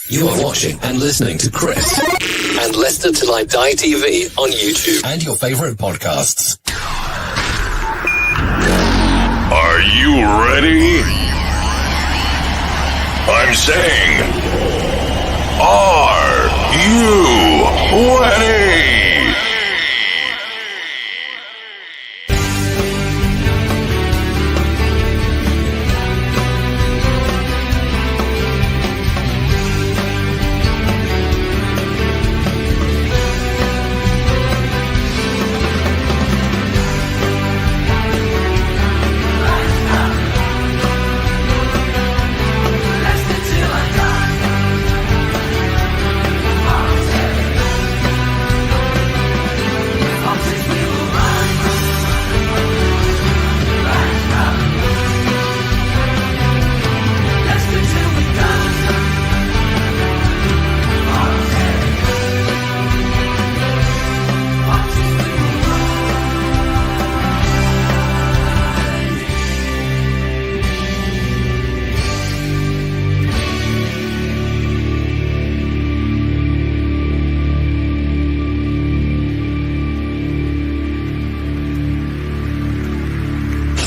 You are watching and listening to Chris and Leicester Till I Die TV on YouTube and your favourite podcasts. Are you ready? I'm saying, are you ready?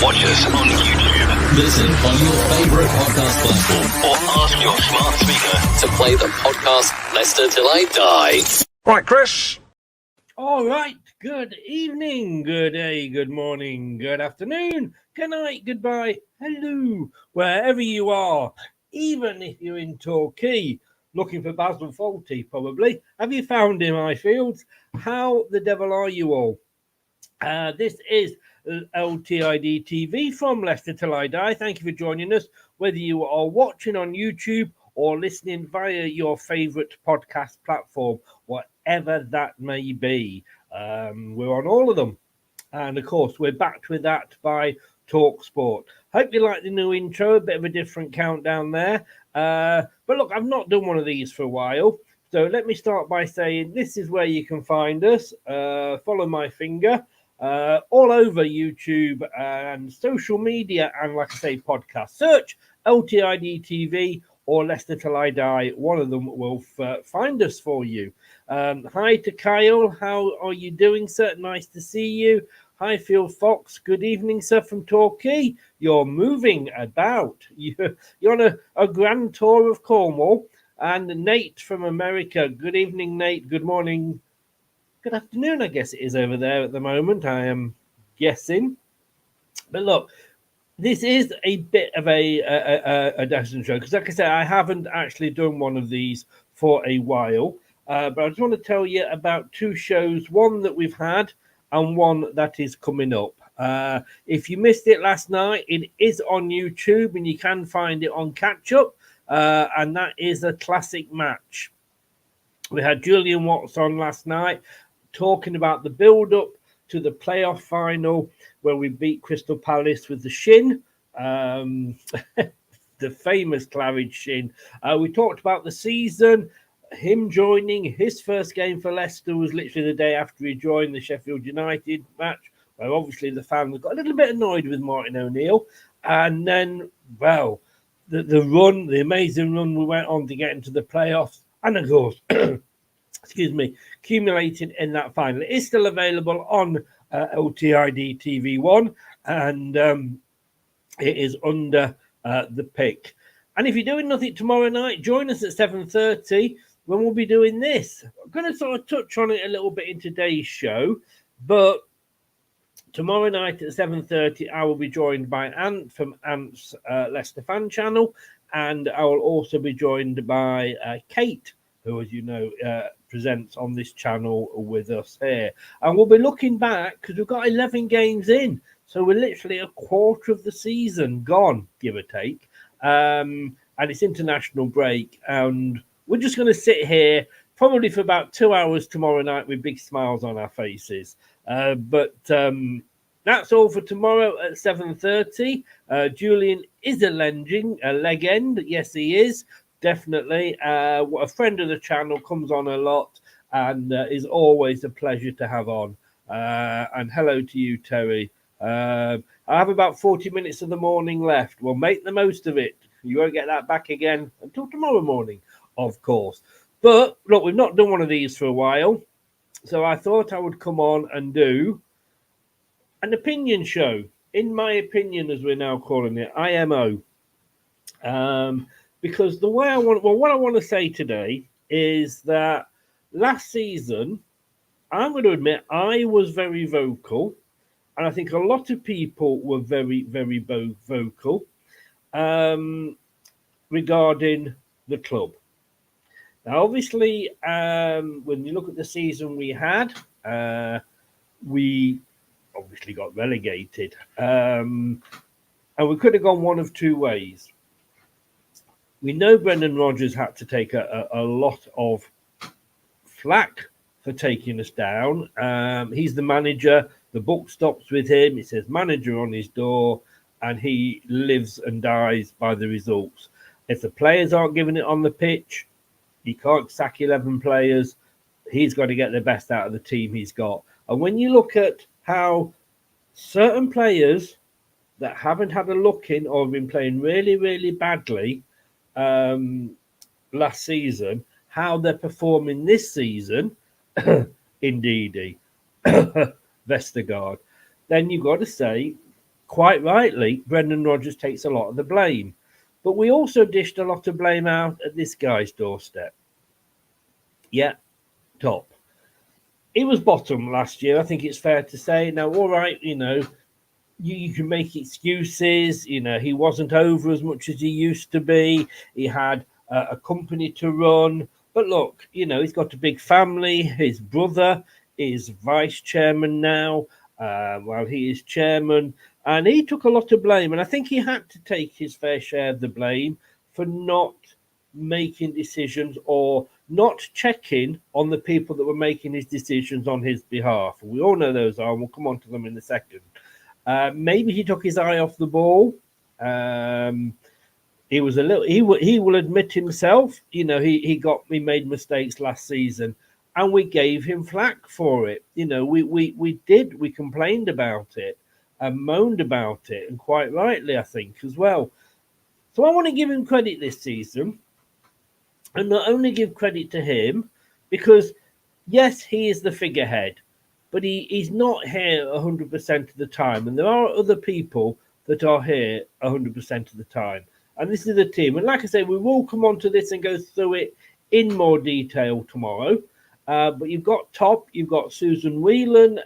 Watch us on YouTube. Listen on your favourite podcast platform Or ask your smart speaker to play the podcast Leicester Till I Die. Right, Chris. All right. Good evening, good day, good morning, good afternoon, good night, goodbye, hello, wherever you are, even if you're in Torquay, looking for Basil Fawlty, probably. Have you found him, Highfields? How the devil are you all? This is LTID TV from Leicester Till I Die. Thank you for joining us, whether you are watching on YouTube or listening via your favourite podcast platform, whatever that may be. We're on all of them. And, of course, we're backed with that by TalkSport. Hope you like the new intro, a bit of a different countdown there. But, look, I've not done one of these for a while. So let me start by saying this is where you can find us. Follow my finger. All over YouTube and social media and, like I say, podcast. Search LTID TV or Leicester Till I Die. One of them will find us for you. Hi to Kyle. How are you doing, sir? Nice to see you. Hi, Phil Fox. Good evening, sir, from Torquay. You're moving about. You're on a grand tour of Cornwall. And Nate from America. Good evening, Nate. Good morning. Good afternoon, I guess it is over there at the moment, I am guessing. But look, this is a bit of a Destiny show, because like I said, I haven't actually done one of these for a while. But I just want to tell you about two shows, one that we've had and one that is coming up. If you missed it last night, it is on YouTube and you can find it on Catch Up. And that is a classic match. We had Julian Watts on last night, talking about the build-up to the playoff final where we beat Crystal Palace with the shin, the famous Claridge shin. We talked about the season, him joining. His first game for Leicester was literally the day after he joined the Sheffield United match, where obviously the fans got a little bit annoyed with Martin O'Neill. And then, well, the run, the amazing run we went on to get into the playoffs. And of course, excuse me, accumulated in that final. It is still available on LTID TV1, and it is under the pick. And if you're doing nothing tomorrow night, join us at 7:30 when we'll be doing this. I'm going to sort of touch on it a little bit in today's show, but tomorrow night at 7:30, I will be joined by Ant from Ant's Leicester Fan Channel, and I will also be joined by Kate, who, as you know, presents on this channel with us here. And we'll be looking back because we've got 11 games in. So we're literally a quarter of the season gone, give or take. And it's international break. And we're just going to sit here probably for about 2 hours tomorrow night with big smiles on our faces. But that's all for tomorrow at 7:30. Julian is a legend. Yes, he is. Definitely. A friend of the channel, comes on a lot and is always a pleasure to have on. And hello to you, Terry. I have about 40 minutes of the morning left. We'll make the most of it. You won't get that back again until tomorrow morning of course. But look, we've not done one of these for a while, so I thought I would come on and do an opinion show. In my opinion, as we're now calling it, IMO. Because the way what I want to say today is that last season, I'm going to admit I was very vocal, and I think a lot of people were very, very vocal regarding the club. Now, obviously, when you look at the season we had, we obviously got relegated, and we could have gone one of two ways. We know Brendan Rodgers had to take a lot of flack for taking us down. He's the manager. The book stops with him. It says manager on his door, and he lives and dies by the results. If the players aren't giving it on the pitch, he can't sack 11 players. He's got to get the best out of the team he's got. And when you look at how certain players that haven't had a look in or have been playing really, really badly last season, how they're performing this season, indeedy, Vestergaard, then you've got to say, quite rightly, Brendan Rodgers takes a lot of the blame. But we also dished a lot of blame out at this guy's doorstep. Yeah, top. He was bottom last year, I think it's fair to say. Now, all right, you can make excuses. He wasn't over as much as he used to be. He had a company to run. But look, he's got a big family. His brother is vice chairman now, while he is chairman. And he took a lot of blame. And I think he had to take his fair share of the blame for not making decisions or not checking on the people that were making his decisions on his behalf. We all know those are, and we'll come on to them in a second. Maybe he took his eye off the ball. He was a little. He will admit himself. He made mistakes last season, and we gave him flack for it. We complained about it and moaned about it, and quite rightly, I think, as well. So I want to give him credit this season, and not only give credit to him, because yes, he is the figurehead. But he's not here 100% of the time. And there are other people that are here 100% of the time. And this is the team. And like I say, we will come on to this and go through it in more detail tomorrow. But you've got top, you've got Susan Whelan,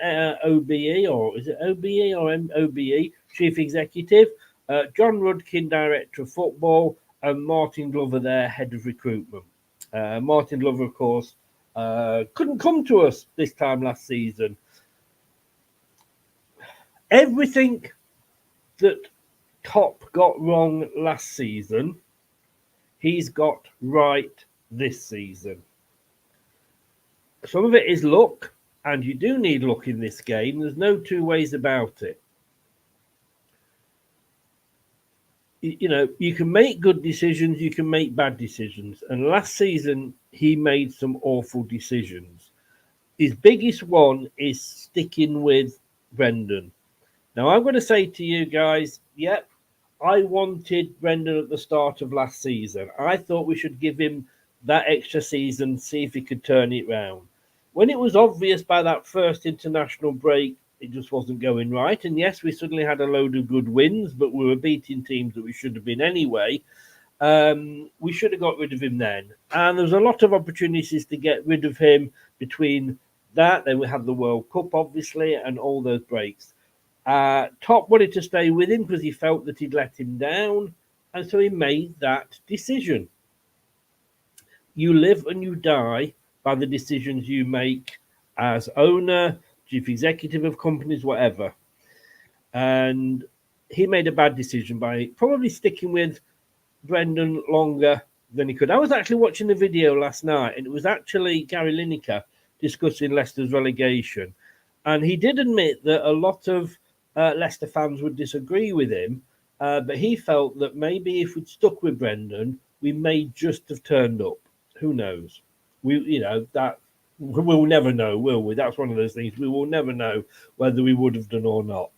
OBE, or is it OBE or OBE, Chief Executive, John Rudkin, Director of Football, and Martin Glover there, Head of Recruitment. Martin Glover, of course, couldn't come to us this time last season. Everything that Top got wrong last season, he's got right this season. Some of it is luck, and you do need luck in this game. There's no two ways about it. You can make good decisions, you can make bad decisions. And last season, he made some awful decisions. His biggest one is sticking with Brendan. Now, I'm going to say to you guys, yep, I wanted Brendan at the start of last season. I thought we should give him that extra season, see if he could turn it round. When it was obvious by that first international break, it just wasn't going right. And yes, we suddenly had a load of good wins, but we were beating teams that we should have been anyway. We should have got rid of him then. And there was a lot of opportunities to get rid of him between that. Then we had the World Cup, obviously, and all those breaks. Top wanted to stay with him because he felt that he'd let him down. And so he made that decision. You live and you die by the decisions you make as owner, chief executive of companies, whatever. And he made a bad decision by probably sticking with Brendan longer than he could. I was actually watching the video last night, and it was actually Gary Lineker discussing Leicester's relegation. And he did admit that a lot of Leicester fans would disagree with him, but he felt that maybe if we'd stuck with Brendan, we may just have turned up. Who knows? We'll never know, will we? That's one of those things. We will never know whether we would have done or not.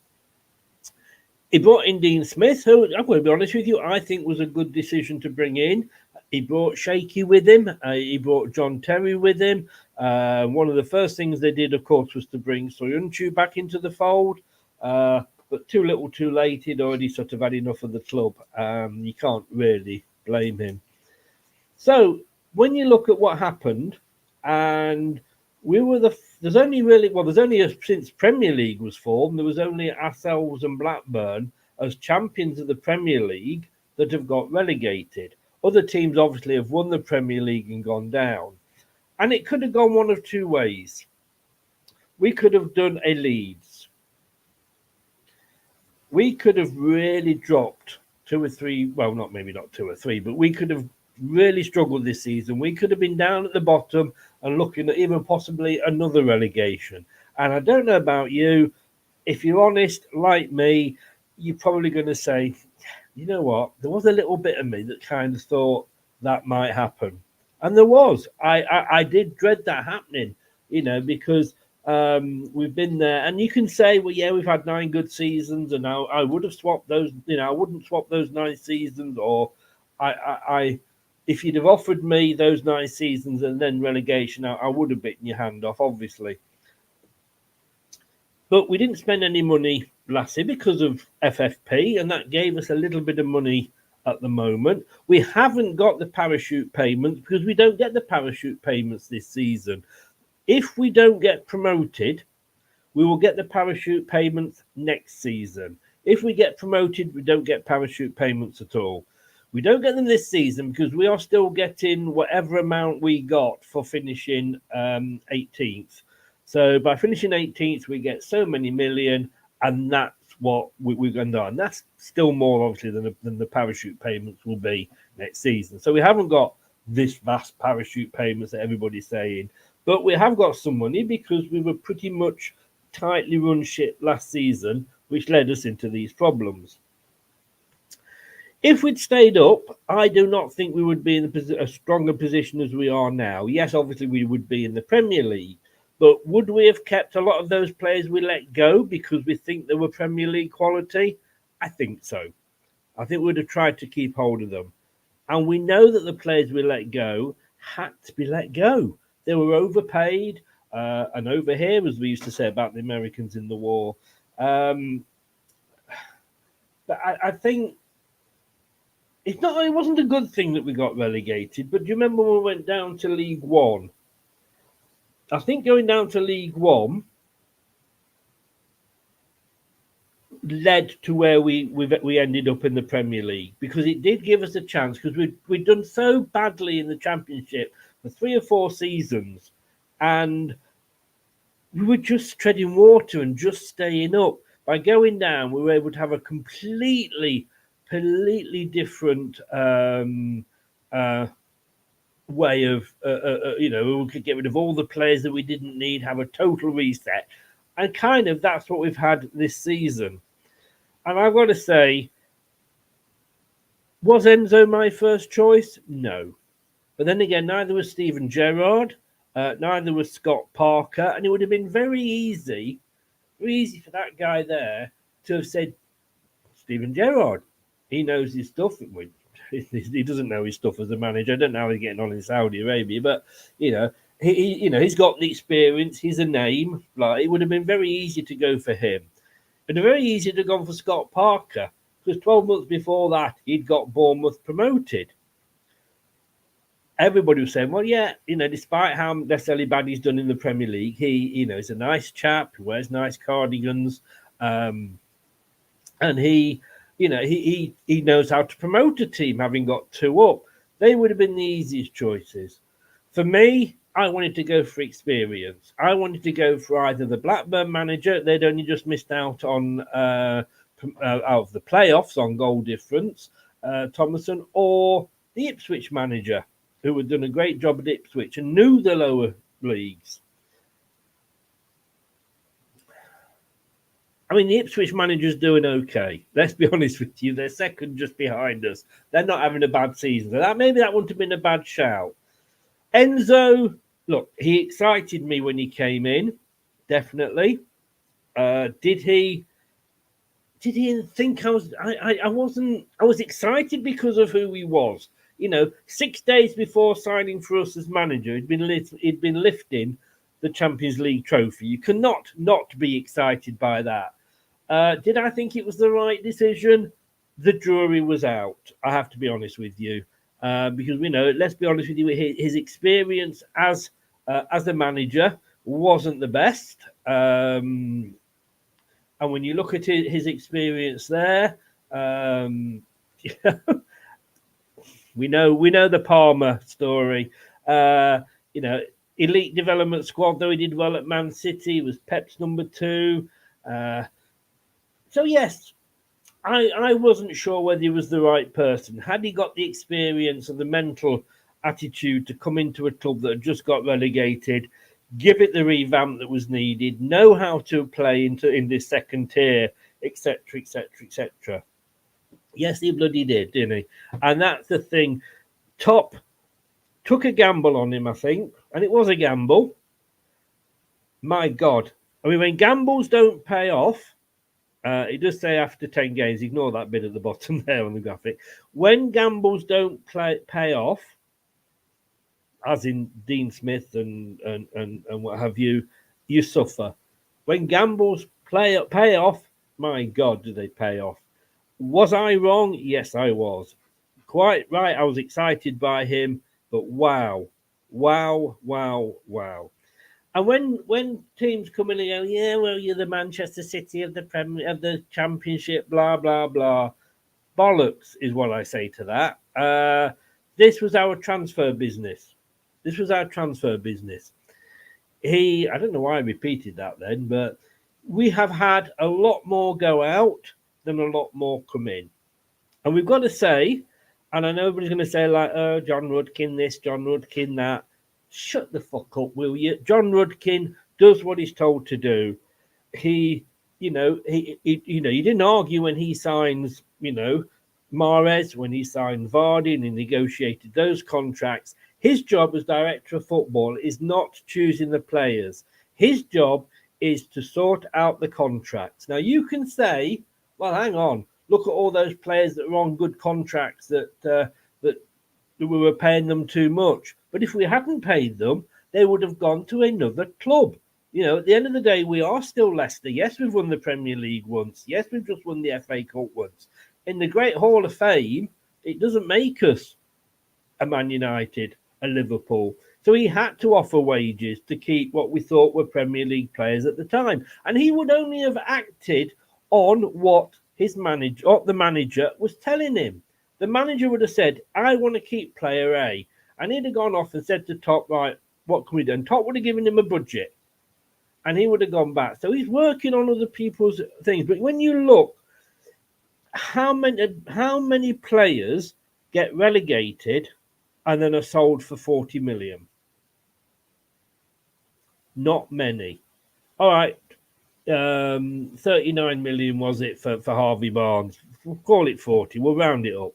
He brought in Dean Smith, who, I'm going to be honest with you, I think was a good decision to bring in. He brought Shaky with him. He brought John Terry with him. One of the first things they did, of course, was to bring Soyuncu back into the fold. But too little, too late. He'd already sort of had enough of the club. You can't really blame him. So when you look at what happened, and we were there's only since Premier League was formed, there was only ourselves and Blackburn as champions of the Premier League that have got relegated. Other teams obviously have won the Premier League and gone down. And it could have gone one of two ways. We could have done a Leeds. We could have really dropped 2 or 3, well, not 2 or 3, but we could have really struggled this season. We could have been down at the bottom and looking at even possibly another relegation. And I don't know about you, if you're honest, like me, you're probably going to say, you know what, there was a little bit of me that kind of thought that might happen. And there was. I did dread that happening, because we've been there. And you can say, well, yeah, we've had 9 good seasons, and I would have swapped those, I wouldn't swap those 9 seasons, or if you'd have offered me those 9 seasons and then relegation, I would have bitten your hand off, obviously. But we didn't spend any money last year because of FFP, and that gave us a little bit of money at the moment. We haven't got the parachute payments because we don't get the parachute payments this season. If we don't get promoted, we will get the parachute payments next season. If we get promoted, we don't get parachute payments at all. We don't get them this season because we are still getting whatever amount we got for finishing 18th. So by finishing 18th, we get so many million, and that's what we're going to do. And that's still more, obviously, than the parachute payments will be next season. So we haven't got this vast parachute payments that everybody's saying. But we have got some money because we were pretty much tightly run ship last season, which led us into these problems. If we'd stayed up, I do not think we would be in a stronger position as we are now. Yes, obviously we would be in the Premier League, but would we have kept a lot of those players we let go because we think they were Premier League quality? I think so. I think we'd have tried to keep hold of them. And we know that the players we let go had to be let go. They were overpaid and over here, as we used to say about the Americans in the war. But I think it wasn't a good thing that we got relegated. But do you remember when we went down to League One? I think going down to League One led to where we ended up in the Premier League, because it did give us a chance, because we'd done so badly in the Championship for 3 or 4 seasons, and we were just treading water and just staying up. By going down, we were able to have a completely different way of, we could get rid of all the players that we didn't need, have a total reset. And kind of that's what we've had this season. And I've got to say, was Enzo my first choice? No. But then again, neither was Steven Gerrard, neither was Scott Parker. And it would have been very easy for that guy there to have said, Steven Gerrard, he knows his stuff. He doesn't know his stuff as a manager. I don't know how he's getting on in Saudi Arabia, but he's got the experience. He's a name. Like, it would have been very easy to go for him. It'd have been very easy to go for Scott Parker, because 12 months before that he'd got Bournemouth promoted. Everybody was saying, well, yeah, despite how necessarily bad he's done in the Premier League, he's a nice chap. He wears nice cardigans, and he knows how to promote a team, having got 2 up. They would have been the easiest choices. For me, I wanted to go for experience. I wanted to go for either the Blackburn manager. They'd only just missed out on out of the playoffs on goal difference, Thomason, or the Ipswich manager, who had done a great job at Ipswich and knew the lower leagues. I mean, the Ipswich manager's doing okay. Let's be honest with you. They're second just behind us. They're not having a bad season. So maybe that wouldn't have been a bad shout. Enzo, look, he excited me when he came in, definitely. Did he think I was excited because of who he was. 6 days before signing for us as manager, he'd been lifting the Champions League trophy. You cannot not be excited by that. Did I think it was the right decision? The jury was out. I have to be honest with you, because let's be honest with you, his experience as a manager wasn't the best. And when you look at his experience there, we know the Palmer story. Elite development squad, though he did well at Man City, was Pep's number 2. So yes, I wasn't sure whether he was the right person. Had he got the experience and the mental attitude to come into a club that had just got relegated, give it the revamp that was needed, know how to play in this second tier, etc., etc., etc. Yes, he bloody did, didn't he? And that's the thing. Top took a gamble on him, I think, and it was a gamble. My God. I mean, when gambles don't pay off, it does say after 10 games, ignore that bit at the bottom there on the graphic. When gambles don't pay off, as in Dean Smith and what have you, you suffer. When gambles pay off, my God, do they pay off? Was I wrong? Yes, I was. Quite right. I was excited by him, but wow. And when teams come in and go, yeah, well, you're the Manchester City of the Championship, blah blah blah, bollocks is what I say to that. This was our transfer business. I don't know why I repeated that then, but we have had a lot more go out than a lot more come in, and we've got to say, and I know everybody's going to say like, oh, John Rudkin this, John Rudkin that. Shut the fuck up, will you? John Rudkin does what he's told to do. He didn't argue when he signs, Mahrez, when he signed Vardy and he negotiated those contracts. His job as director of football is not choosing the players. His job is to sort out the contracts. Now, you can say, well, hang on, look at all those players that are on good contracts that we were paying them too much. But if we hadn't paid them, they would have gone to another club. At the end of the day, we are still Leicester. Yes, we've won the Premier League once. Yes, we've just won the FA Cup once. In the Great Hall of Fame, it doesn't make us a Man United, a Liverpool. So he had to offer wages to keep what we thought were Premier League players at the time. And he would only have acted on what the manager was telling him. The manager would have said, I want to keep player A. And he'd have gone off and said to Top, right, what can we do? And Top would have given him a budget. And he would have gone back. So he's working on other people's things. But when you look, how many players get relegated and then are sold for 40 million? Not many. All right. 39 million was it for Harvey Barnes? We'll call it 40. We'll round it up.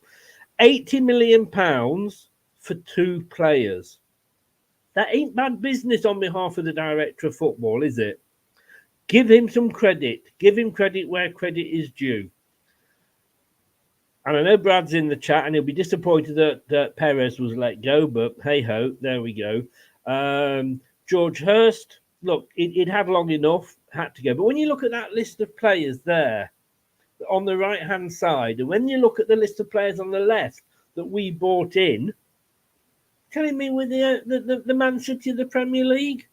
80 million pounds for 2 players. That ain't bad business on behalf of the director of football, is it? Give him some credit. Give him credit where credit is due. And I know Brad's in the chat and he'll be disappointed that Perez was let go, but hey-ho, there we go. George Hurst, look, it had long enough, had to go. But when you look at that list of players there on the right-hand side, and when you look at the list of players on the left that we bought in, telling me with the Man City of the Premier League,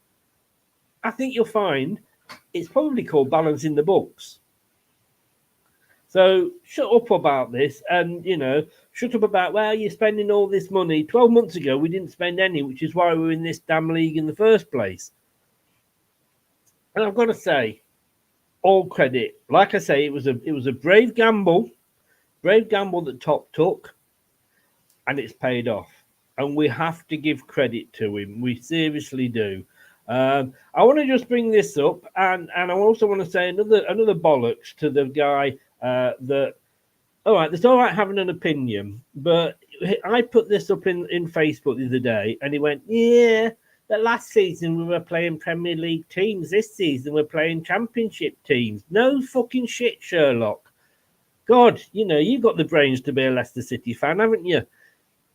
I think you'll find it's probably called balancing the books. So shut up about this and, shut up about, well, you're spending all this money. 12 months ago, we didn't spend any, which is why we were in this damn league in the first place. And I've got to say, all credit. Like I say, it was a brave gamble that Top took, and it's paid off. And we have to give credit to him. We seriously do. I want to just bring this up, and I also want to say another bollocks to the guy that. All right, it's all right having an opinion, but I put this up in Facebook the other day, and he went, "Yeah, that last season we were playing Premier League teams. This season we're playing Championship teams. No fucking shit, Sherlock. God, you've got the brains to be a Leicester City fan, haven't you?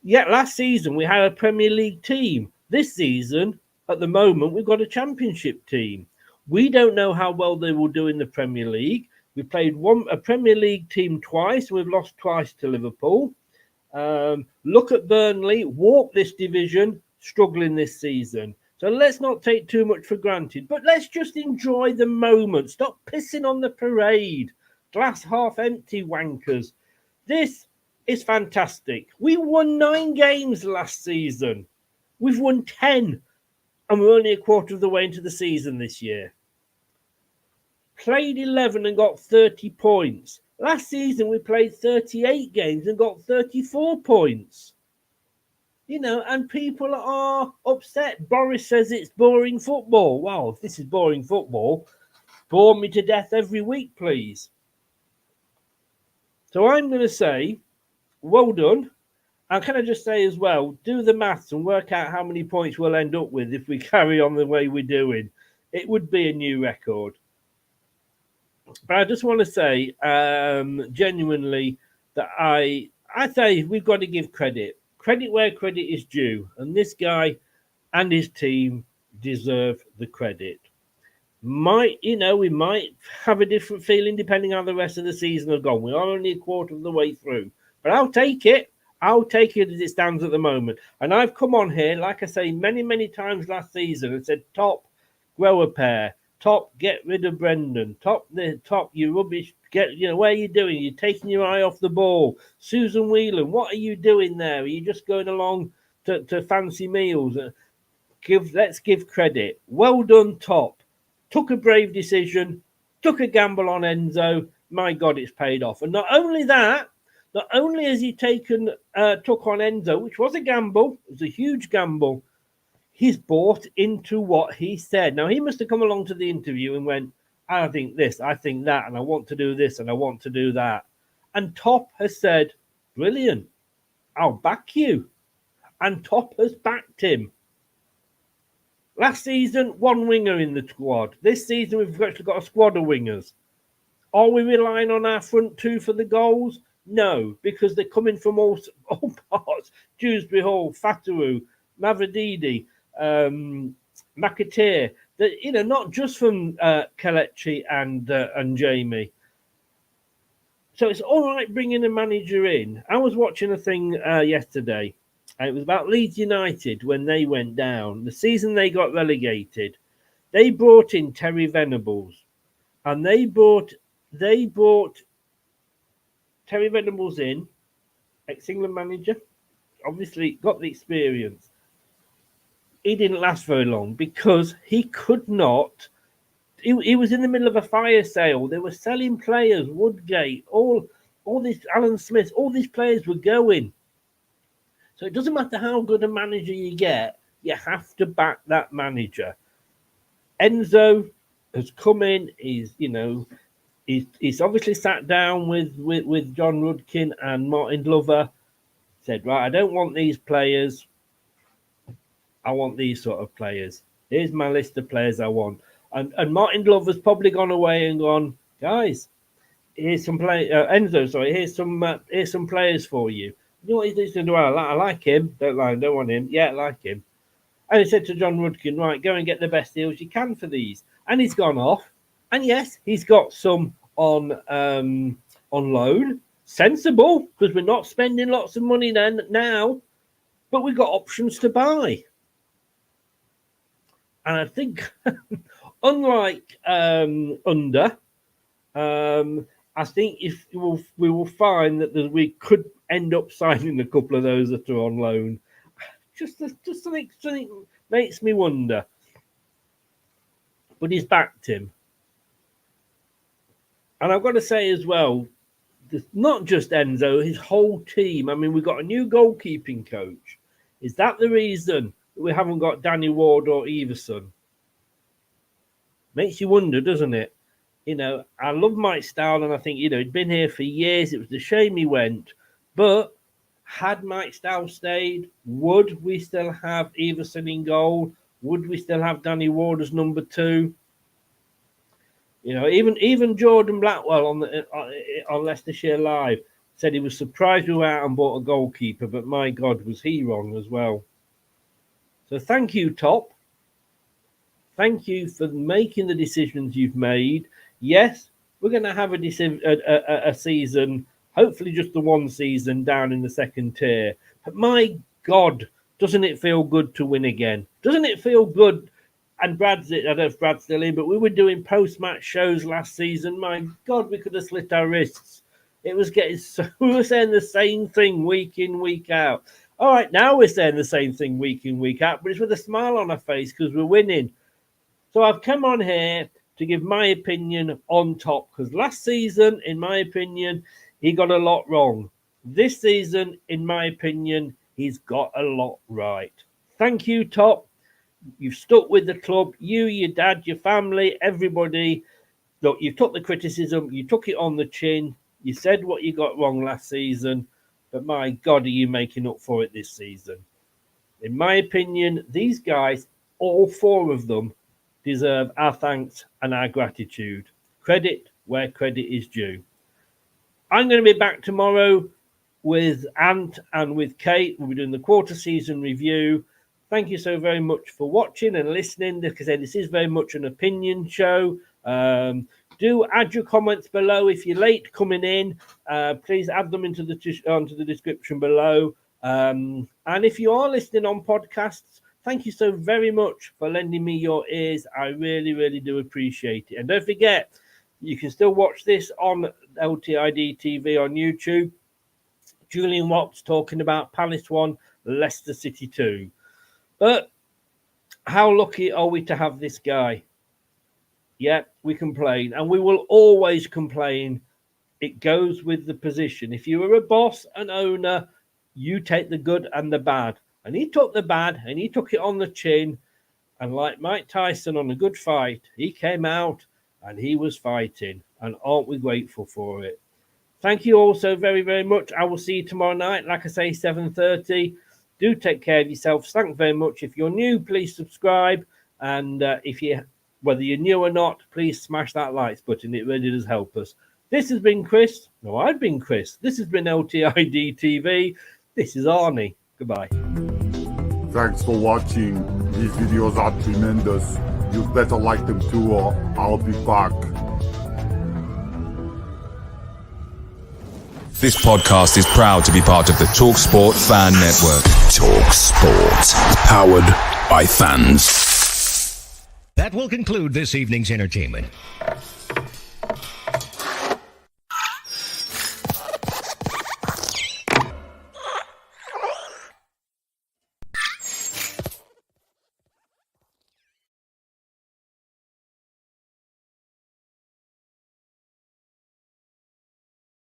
Yeah, last season we had a Premier League team. This season, at the moment, we've got a Championship team. We don't know how well they will do in the Premier League. We played a Premier League team twice. We've lost twice to Liverpool. Look at Burnley, walk this division, struggling this season. So let's not take too much for granted, but let's just enjoy the moment. Stop pissing on the parade. Glass half empty wankers. This is fantastic. We won 9 games last season. We've won 10, and we're only a quarter of the way into the season this year. Played 11 and got 30 points. Last season, we played 38 games and got 34 points. And people are upset. Boris says it's boring football. Well, if this is boring football, bore me to death every week, please. So I'm going to say, well done. And can I just say as well, do the maths and work out how many points we'll end up with if we carry on the way we're doing. It would be a new record. But I just want to say, genuinely, that I say we've got to give credit where credit is due, and this guy and his team deserve the credit. We might have a different feeling depending on how the rest of the season has gone. We are only a quarter of the way through, but I'll take it. I'll take it as it stands at the moment. And I've come on here, like I say, many, many times last season and said, top, grow a pair. Top, get rid of Brendan. Top, you rubbish. Where are you doing? You're taking your eye off the ball. Susan Whelan, what are you doing there? Are you just going along to fancy meals? Let's give credit. Well done, Top. Took a brave decision. Took a gamble on Enzo. My God, it's paid off. And not only that, not only has he took on Enzo, which was a gamble, it was a huge gamble, he's bought into what he said. Now, he must have come along to the interview and went, I think this, I think that, and I want to do this, and I want to do that. And Top has said, brilliant, I'll back you. And Top has backed him. Last season, 1 winger in the squad. This season, we've actually got a squad of wingers. Are we relying on our front two for the goals? No, because they're coming from all parts. Dewsbury Hall, Fataru, Mavrididi, McAteer, not just from Kelechi and Jamie. So it's all right bringing a manager in. I was watching a thing yesterday. It was about Leeds United when they went down. The season they got relegated, they brought in Terry Venables, and they brought Terry Venables in, ex-England manager, obviously got the experience. He didn't last very long because he could not. He was in the middle of a fire sale. They were selling players, Woodgate, all these, Alan Smith, all these players were going. So it doesn't matter how good a manager you get, you have to back that manager. Enzo has come in. He's obviously sat down with John Rudkin and Martin Glover. Said, right, I don't want these players. I want these sort of players. Here's my list of players I want. And Martin Glover's probably gone away and gone, guys, here's some here's some players for you. You know what he's doing? Well, I like him. Don't want him. Yeah, I like him. And he said to John Rudkin, right, go and get the best deals you can for these. And he's gone off. And yes, he's got some on loan. Sensible, because we're not spending lots of money now, but we've got options to buy. And I think, unlike I think if we will find that we could end up signing a couple of those that are on loan. Just something makes me wonder. But he's backed him. And I've got to say as well, not just Enzo, his whole team. I mean, we've got a new goalkeeping coach. Is that the reason that we haven't got Danny Ward or Everson? Makes you wonder, doesn't it? I love Mike Stowell, and I think, he'd been here for years. It was a shame he went. But had Mike Stowell stayed, would we still have Everson in goal? Would we still have Danny Ward as number 2? Even Jordan Blackwell on Leicestershire Live said he was surprised we went out and bought a goalkeeper, but my God, was he wrong as well. So thank you, Top. Thank you for making the decisions you've made. Yes, we're going to have a season, hopefully just the one season down in the second tier. But my God, doesn't it feel good to win again? Doesn't it feel good? And Brad's it. I don't know if Brad's still in, but we were doing post-match shows last season. My God, we could have slit our wrists. It was getting so... We were saying the same thing week in, week out. All right, now we're saying the same thing week in, week out, but it's with a smile on our face because we're winning. So I've come on here to give my opinion on Top, because last season, in my opinion, he got a lot wrong. This season, in my opinion, he's got a lot right. Thank you, Top. You've stuck with the club. You, your dad, your family, everybody. Look, you took the criticism. You took it on the chin. You said what you got wrong last season. But my God, are you making up for it this season? In my opinion, these guys, all four of them, deserve our thanks and our gratitude. Credit where credit is due. I'm going to be back tomorrow with Ant and with Kate. We'll be doing the quarter season review. Thank you so very much for watching and listening. Like I said, this is very much an opinion show. Do add your comments below. If you're late coming in, please add them onto the description below. And if you are listening on podcasts, thank you so very much for lending me your ears. I really, really do appreciate it. And don't forget, you can still watch this on LTID TV on YouTube. Julian Watts talking about Palace 1, Leicester City 2. But how lucky are we to have this guy? Yeah, we complain, and we will always complain. It goes with the position. If you are a boss, an owner, you take the good and the bad. And he took the bad, and he took it on the chin. And like Mike Tyson on A Good Fight, he came out, and he was fighting. And aren't we grateful for it? Thank you all so very, very much. I will see you tomorrow night. Like I say, 7:30. Do take care of yourselves. Thank you very much. If you're new, please subscribe. And whether you're new or not, please smash that likes button. It really does help us. This has been Chris. No, I've been Chris. This has been LTID TV. This is Arnie. Goodbye. Thanks for watching. These videos are tremendous. You better like them too, or I'll be back. This podcast is proud to be part of the TalkSport Fan Network. TalkSport. Powered by fans. That will conclude this evening's entertainment.